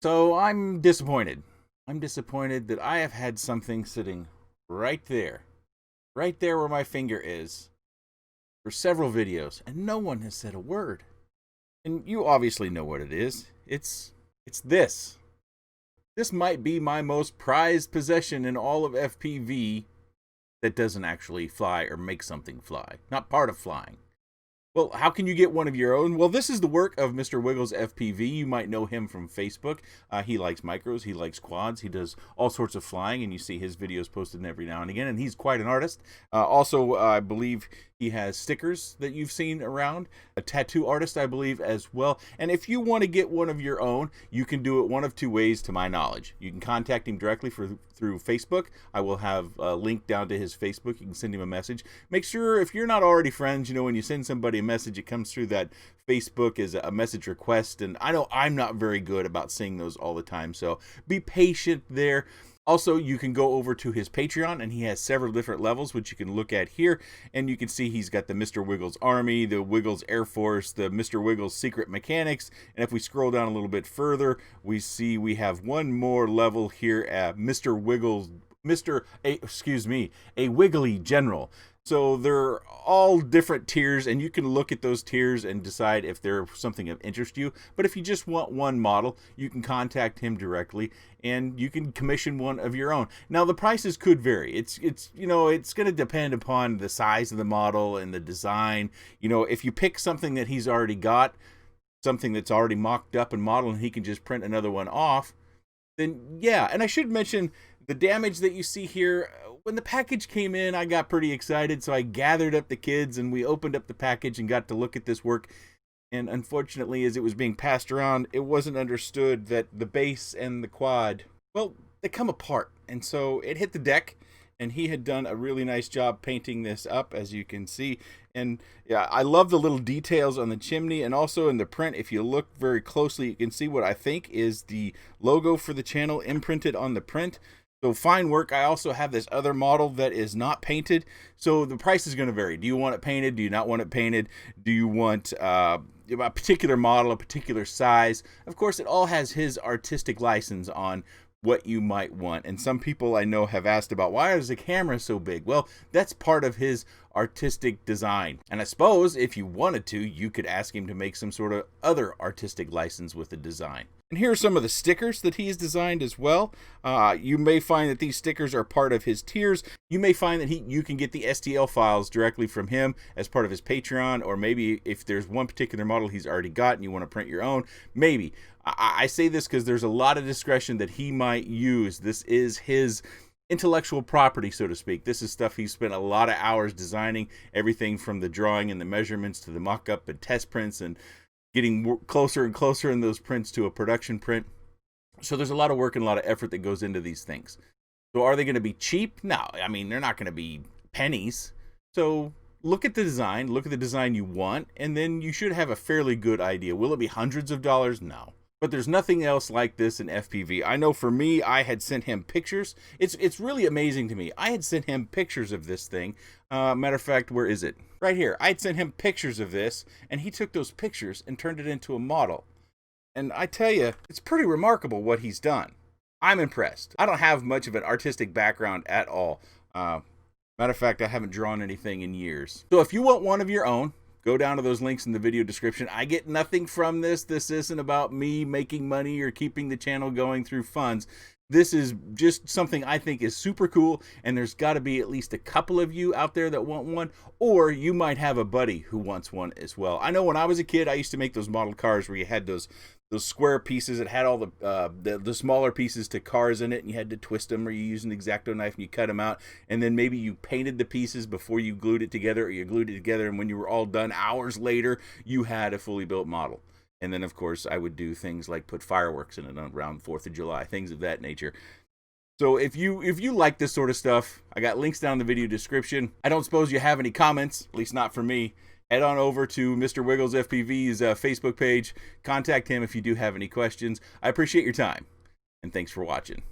So I'm disappointed. I'm disappointed that I have had something sitting right there where my finger is, for several videos, and no one has said a word. And you obviously know what it is. It's this. This might be my most prized possession in all of FPV that doesn't actually fly or make something fly. Not part of flying. Well, how can you get one of your own? Well, this is the work of Mr. Wiggles FPV. You might know him from Facebook. He likes micros, he likes quads, he does all sorts of flying, and you see his videos posted every now and again, and he's quite an artist. Also, I believe he has stickers that you've seen around, a tattoo artist, I believe, as well. And if you want to get one of your own, you can do it one of two ways, to my knowledge. You can contact him directly through Facebook. I will have a link down to his Facebook. You can send him a message. Make sure, if you're not already friends, you know, when you send somebody a message, it comes through that Facebook as a message request. And I know I'm not very good about seeing those all the time, so be patient there. Also, you can go over to his Patreon, and he has several different levels, which you can look at here. And you can see he's got the Mr. Wiggles Army, the Wiggles Air Force, the Mr. Wiggles Secret Mechanics. And if we scroll down a little bit further, we see we have one more level here at Mr. Wiggles, a Wiggly General. So they're all different tiers, and you can look at those tiers and decide if they're something of interest to you. But if you just want one model, you can contact him directly, and you can commission one of your own. Now, the prices could vary. It's going to depend upon the size of the model and the design. You know, if you pick something that he's already got, something that's already mocked up and modeled, and he can just print another one off, then yeah. And I should mention the damage that you see here. When the package came in, I got pretty excited, so I gathered up the kids and we opened up the package and got to look at this work. And unfortunately, as it was being passed around, it wasn't understood that the base and the quad, well, they come apart. And so it hit the deck, and he had done a really nice job painting this up, as you can see. And yeah, I love the little details on the chimney, and also in the print. If you look very closely, you can see what I think is the logo for the channel imprinted on the print. So fine work. I also have this other model that is not painted. So the price is going to vary. Do you want it painted? Do you not want it painted? Do you want a particular model, a particular size? Of course, it all has his artistic license on what you might want. And some people I know have asked about, why is the camera so big? Well, that's part of his artistic design. And I suppose if you wanted to, you could ask him to make some sort of other artistic license with the design. And here are some of the stickers that he's designed as well. You may find that these stickers are part of his tiers. You may find that you can get the STL files directly from him as part of his Patreon, or maybe if there's one particular model he's already got and you want to print your own, maybe. I say this because there's a lot of discretion that he might use. This is his intellectual property, so to speak. This is stuff he's spent a lot of hours designing, everything from the drawing and the measurements to the mock-up and test prints, and getting closer and closer in those prints to a production print. So there's a lot of work and a lot of effort that goes into these things. So are they going to be cheap? No, I mean, they're not going to be pennies. So look at the design, look at the design you want, and then you should have a fairly good idea. Will it be hundreds of dollars? No. But there's nothing else like this in FPV. I know for me, I had sent him pictures. It's really amazing to me. I had sent him pictures of this thing. Matter of fact, where is it? Right here. I had sent him pictures of this, and he took those pictures and turned it into a model. And I tell you, it's pretty remarkable what he's done. I'm impressed. I don't have much of an artistic background at all. Matter of fact, I haven't drawn anything in years. So if you want one of your own, go down to those links in the video description. I get nothing from this. This isn't about me making money or keeping the channel going through funds. This is just something I think is super cool, and there's got to be at least a couple of you out there that want one, or you might have a buddy who wants one as well. I know when I was a kid, I used to make those model cars where you had those square pieces that had all the smaller pieces to cars in it, and you had to twist them, or you used an X-Acto knife and you cut them out, and then maybe you painted the pieces before you glued it together, or you glued it together, and when you were all done hours later, you had a fully built model. And then, of course, I would do things like put fireworks in it around 4th of July, things of that nature. So if you like this sort of stuff, I got links down in the video description. I don't suppose you have any comments, at least not for me. Head on over to Mr. Wiggles FPV's Facebook page. Contact him if you do have any questions. I appreciate your time, and thanks for watching.